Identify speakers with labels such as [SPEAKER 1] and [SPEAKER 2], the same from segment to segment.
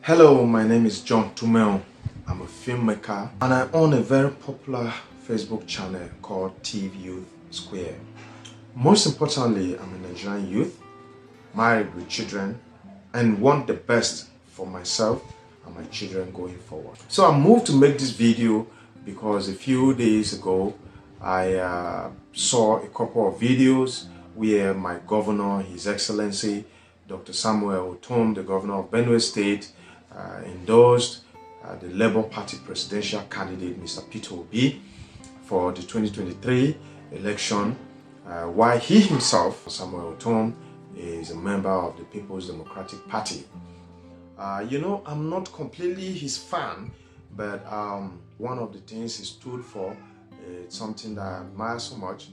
[SPEAKER 1] Hello, my name is John Tumel. I'm a filmmaker and I own a very popular Facebook channel called TV Youth Square. Most importantly, I'm a Nigerian youth, married with children, and want the best for myself and my children going forward. So I moved to make this video because a few days ago I saw a couple of videos where my governor, His Excellency Dr. Samuel Ortom, the governor of Benue State, endorsed the Labour Party presidential candidate Mr. Peter Obi for the 2023 election, while he himself, Samuel Ortom, is a member of the People's Democratic Party. I'm not completely his fan, but one of the things he stood for, it's something that I admire so much,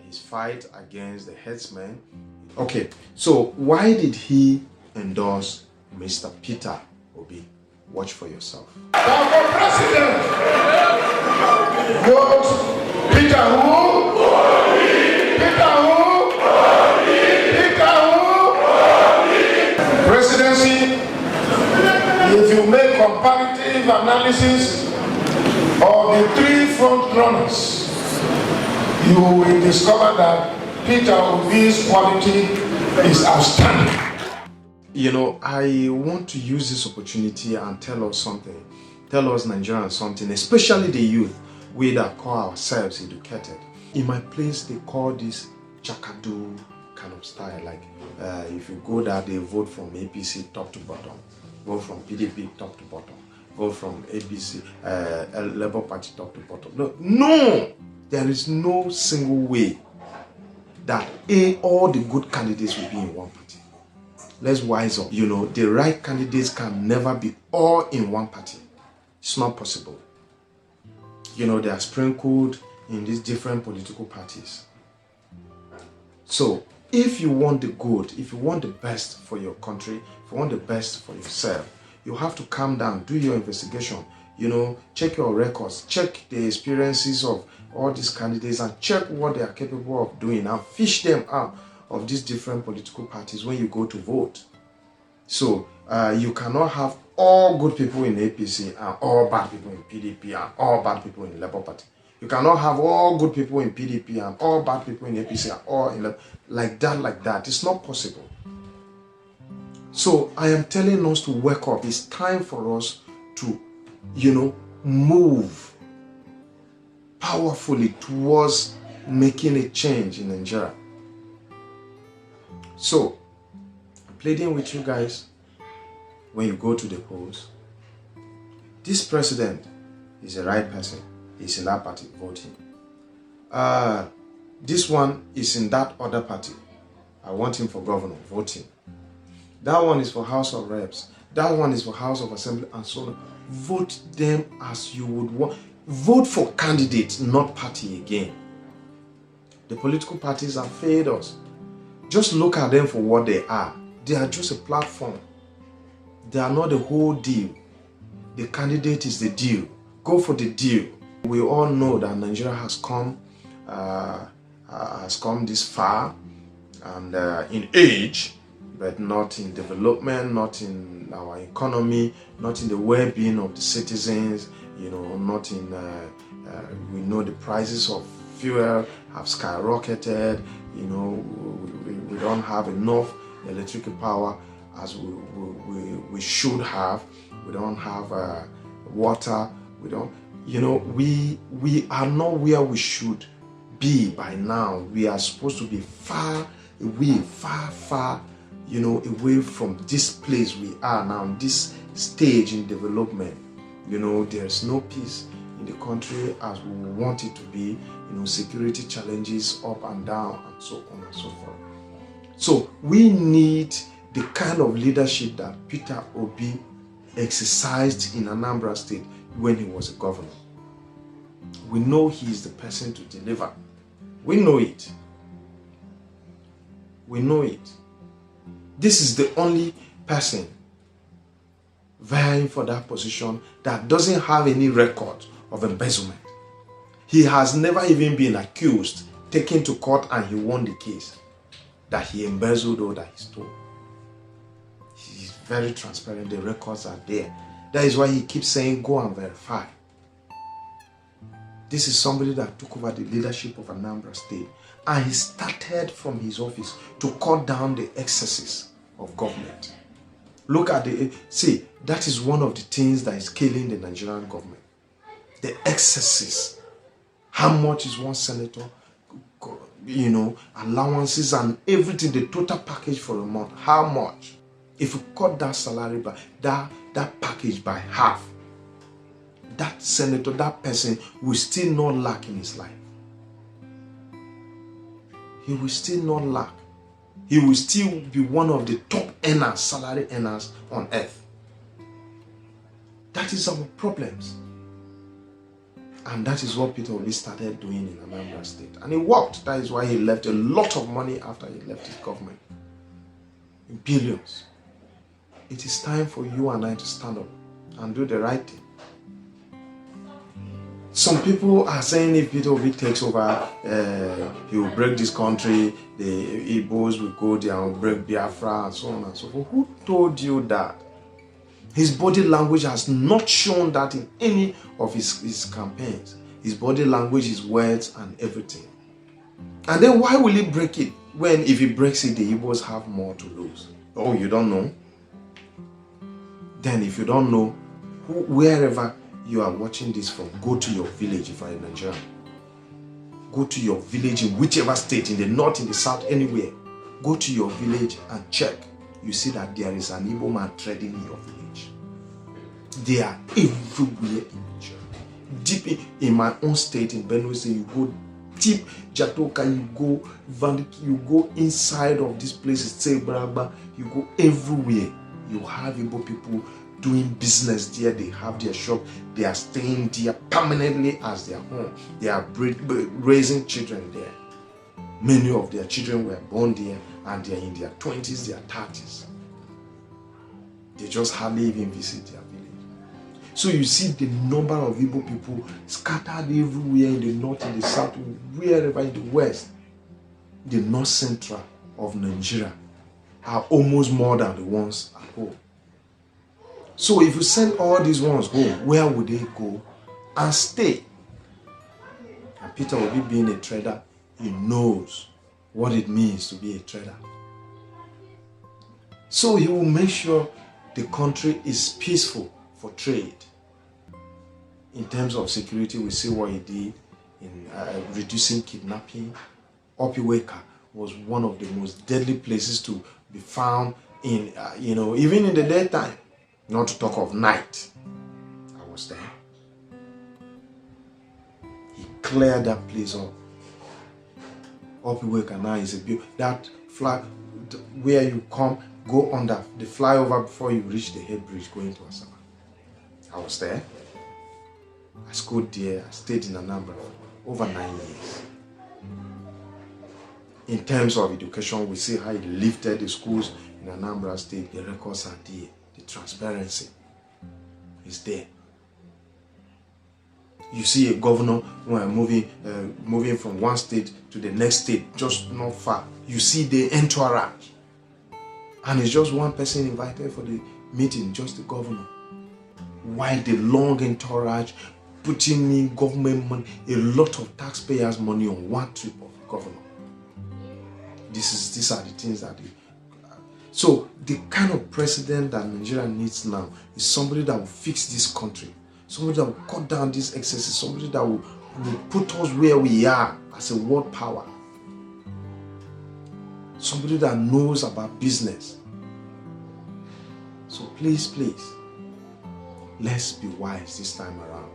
[SPEAKER 1] his fight against the headsmen. Okay, so why did he endorse Mr. Peter Obi? Watch for yourself.
[SPEAKER 2] Now for president, vote Peter who? Obi. Peter who? Obi. Peter who? Obi. Presidency, if you make comparative analysis of the three front runners, you will discover that Peter Obi's quality is outstanding.
[SPEAKER 1] I want to use this opportunity and tell us something. Tell us Nigerians something, especially the youth, we that call ourselves educated. In my place, they call this Chakadu kind of style. Like if you go there, they vote from APC top to bottom, vote from PDP top to bottom, vote from ABC, Labour Party top to bottom. No, there is no single way that all the good candidates will be in one party. Let's wise up. The right candidates can never be all in one party. It's not possible. They are sprinkled in these different political parties. So if you want the good, if you want the best for your country, if you want the best for yourself, you have to calm down, do your investigation, check your records, check the experiences of all these candidates and check what they are capable of doing and fish them out of these different political parties when you go to vote. So you cannot have all good people in APC and all bad people in PDP and all bad people in Labour Party. You cannot have all good people in PDP and all bad people in APC and all in like that. It's not possible. So I am telling us to wake up. It's time for us to, move powerfully towards making a change in Nigeria. So, I'm pleading with you guys, when you go to the polls, this president is the right person. He's in that party, vote him. This one is in that other party. I want him for governor, vote him. That one is for House of Reps. That one is for House of Assembly, and so on. Vote them as you would want. Vote for candidates, not party again. The political parties have failed us. Just look at them for what they are. They are just a platform. They are not the whole deal. The candidate is the deal. Go for the deal. We all know that Nigeria has come this far, and in age, but not in development, not in our economy, not in the well-being of the citizens. Not in. We know the prices of fuel have skyrocketed. We don't have enough electrical power as we should have. We don't have water. We don't. We are not where we should be by now. We are supposed to be far away, far, away from this place we are now, this stage in development. There's no peace in the country as we want it to be. Security challenges up and down and so on and so forth. So we need the kind of leadership that Peter Obi exercised in Anambra State when he was a governor. We know he is the person to deliver. We know it. We know it. This is the only person vying for that position that doesn't have any record of embezzlement. He has never even been accused, taken to court, and he won the case that he embezzled or that he stole. He is very transparent. The records are there. That is why he keeps saying, go and verify. This is somebody that took over the leadership of Anambra State, and he started from his office to cut down the excesses of government. Look at see, that is one of the things that is killing the Nigerian government. The excesses. How much is one senator, allowances and everything, the total package for a month. How much? If you cut that salary by that package by half, that senator, that person will still not lack in his life. He will still not lack. He will still be one of the top earners, salary earners on earth. That is our problems. And that is what Peter Obi started doing in Anambra State. And it worked. That is why he left a lot of money after he left his government. In billions. It is time for you and I to stand up and do the right thing. Some people are saying if Peter Obi takes over, he will break this country, the Igbos will go there and break Biafra and so on and so forth. Who told you that? His body language has not shown that in any of his campaigns. His body language, his words and everything. And then why will he break it when if he breaks it, the Igbos have more to lose? Oh, you don't know? Then if you don't know, wherever you are watching this from, go to your village if you are in Nigeria. Go to your village in whichever state, in the north, in the south, anywhere. Go to your village and check. You see that there is an Igbo man trading in your village. They are everywhere in Nigeria. Deep in my own state, in Benue State, you go deep, Jatoka, you go Vandiki, you go inside of these places, say Bragba, you go everywhere. You have Igbo people doing business there, they have their shop, they are staying there permanently as their home. They are raising children there. Many of their children were born there and they are in their 20s, their 30s. They just hardly even visit their village. So you see the number of Igbo people scattered everywhere in the north, in the south, wherever in the west. The north central of Nigeria are almost more than the ones at home. So if you send all these ones home, where would they go and stay? And Peter Obi, being a trader, he knows what it means to be a trader. So he will make sure the country is peaceful for trade. In terms of security, we see what he did in reducing kidnapping. Opiweka was one of the most deadly places to be found in, even in the daytime. Not to talk of night. I was there. He cleared that place up. Opiweka now is a beautiful. That fly where you come, go under the flyover before you reach the head bridge going to Asaba. I was there. I schooled there. I stayed in Anambra for over 9 years. In terms of education, we see how he lifted the schools in Anambra State. The records are there. The transparency is there. You see a governor moving from one state to the next state, just not far. You see the entourage. And it's just one person invited for the meeting, just the governor. While the long entourage putting in government money, a lot of taxpayers' money on one trip of the governor. These are the things that So the kind of president that Nigeria needs now is somebody that will fix this country, somebody that will cut down these excesses, somebody that will put us where we are as a world power, somebody that knows about business. So please, let's be wise this time around.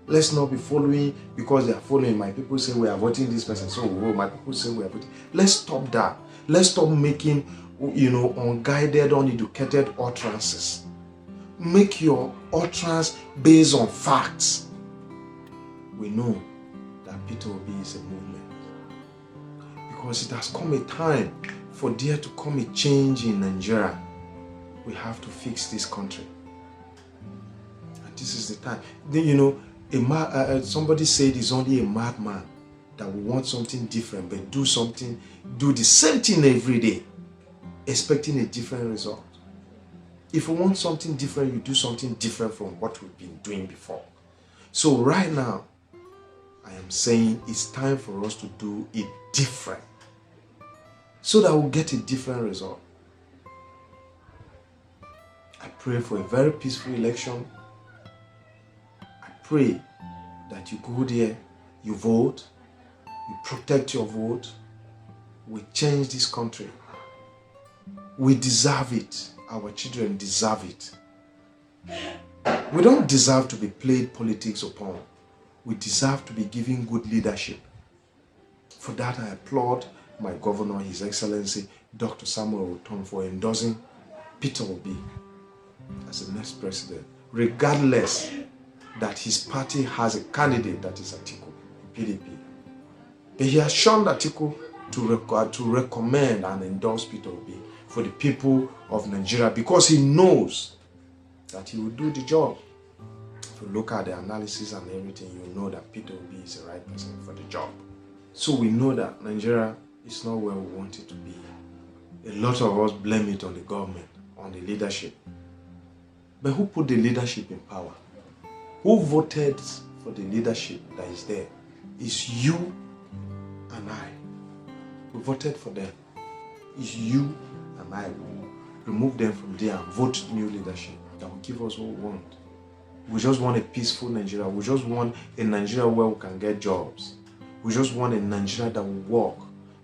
[SPEAKER 1] Let's not be following because they are following. My people say we are voting this person, so my people say we are voting. Let's stop that. Let's stop making unguided, uneducated utterances. Make your utterance based on facts. We know that Peter Obi is a movement. Because it has come a time for there to come a change in Nigeria. We have to fix this country. And this is the time. Somebody said it's only a madman that will want something different, but do the same thing every day, expecting a different result. If you want something different, you do something different from what we've been doing before. So right now, I am saying it's time for us to do it different so that we'll get a different result. I pray for a very peaceful election. I pray that you go there, you vote, you protect your vote. We change this country. We deserve it. Our children deserve it. We don't deserve to be played politics upon. We deserve to be given good leadership. For that, I applaud my governor, His Excellency, Dr. Samuel Ortom, for endorsing Peter Obi as the next president, regardless that his party has a candidate that is Atiku, PDP. But he has shunned Atiku to recommend and endorse Peter Obi for the people of Nigeria because he knows that he will do the job. If you look at the analysis and everything, you know that Peter Obi is the right person for the job. So we know that Nigeria is not where we want it to be. A lot of us blame it on the government, on the leadership. But who put the leadership in power? Who voted for the leadership that is there? It's you and I. We voted for them. It's you and I who remove them from there and vote new leadership that will give us what we want. We just want a peaceful Nigeria. We just want a Nigeria where we can get jobs. We just want a Nigeria that will work.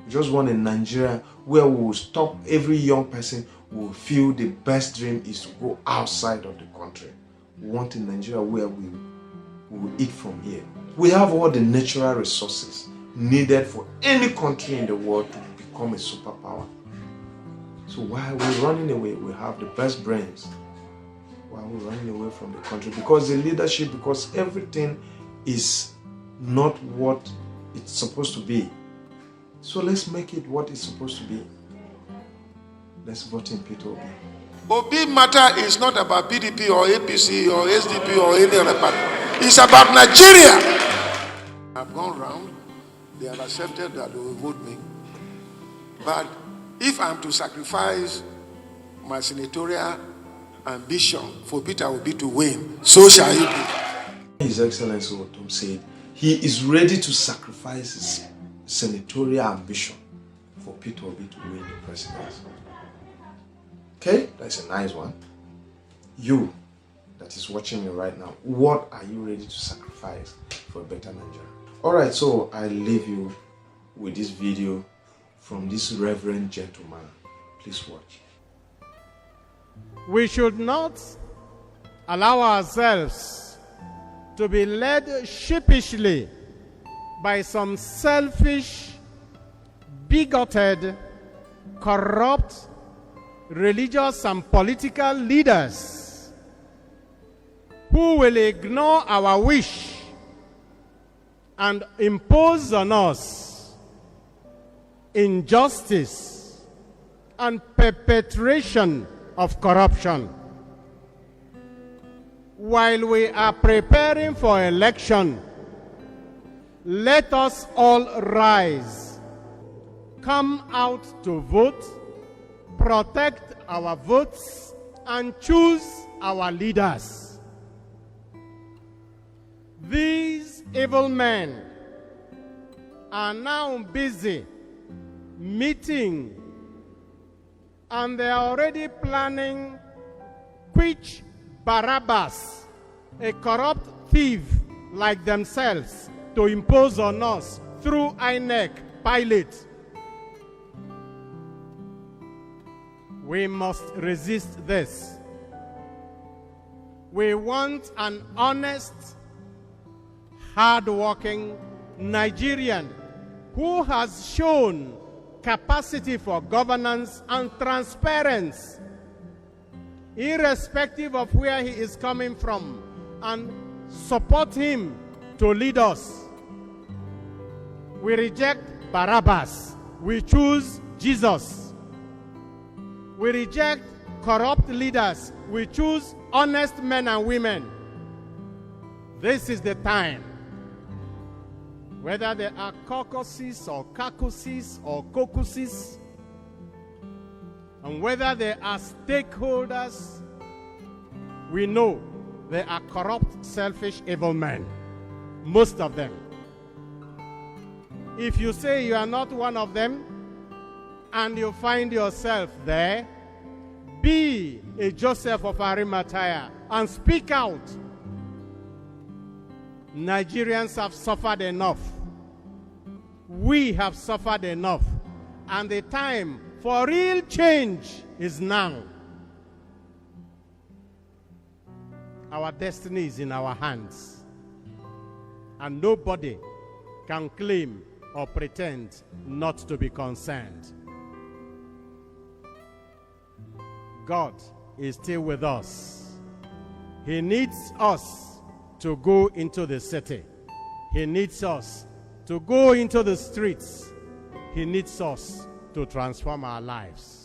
[SPEAKER 1] We just want a Nigeria where we will stop every young person who will feel the best dream is to go outside of the country. We want a Nigeria where we will eat from here. We have all the natural resources needed for any country in the world to become a superpower. So why are we running away? We have the best brains. Why are we running away from the country? Because the leadership, because everything is not what it's supposed to be. So let's make it what it's supposed to be. Let's vote in Peter Obi.
[SPEAKER 2] Obi matter is not about PDP or APC or SDP or any other party. It's about Nigeria. I've gone round. They have accepted that they will vote me. But if I'm to sacrifice my senatorial ambition for Peter Obi to win, so shall it be.
[SPEAKER 1] His Excellency Ortom said he is ready to sacrifice his senatorial ambition for Peter Obi to win the presidency. Okay, that's a nice one. You that is watching me right now, what are you ready to sacrifice for a better Nigeria? Alright, so I leave you with this video from this reverend gentleman. Please watch.
[SPEAKER 3] We should not allow ourselves to be led sheepishly by some selfish, bigoted, corrupt, religious and political leaders who will ignore our wish and impose on us injustice and perpetration of corruption. While we are preparing for election, let us all rise, come out to vote, protect our votes, and choose our leaders. These evil men are now busy meeting, and they are already planning which Barabbas, a corrupt thief like themselves, to impose on us through INEC Pilate. We must resist this. We want an honest, hard-working Nigerian who has shown capacity for governance and transparency, irrespective of where he is coming from, and support him to lead us. We reject Barabbas. We choose Jesus. We reject corrupt leaders. We choose honest men and women. This is the time. Whether there are caucuses or caucuses or caucuses, and whether there are stakeholders We know they are corrupt, selfish, evil men. Most of them. If you say you are not one of them and you find yourself there, be a Joseph of Arimathea and speak out. Nigerians have suffered enough. We have suffered enough. And the time for real change is now. Our destiny is in our hands. And nobody can claim or pretend not to be concerned. God is still with us. He needs us to go into the city. He needs us to go into the streets. He needs us to transform our lives.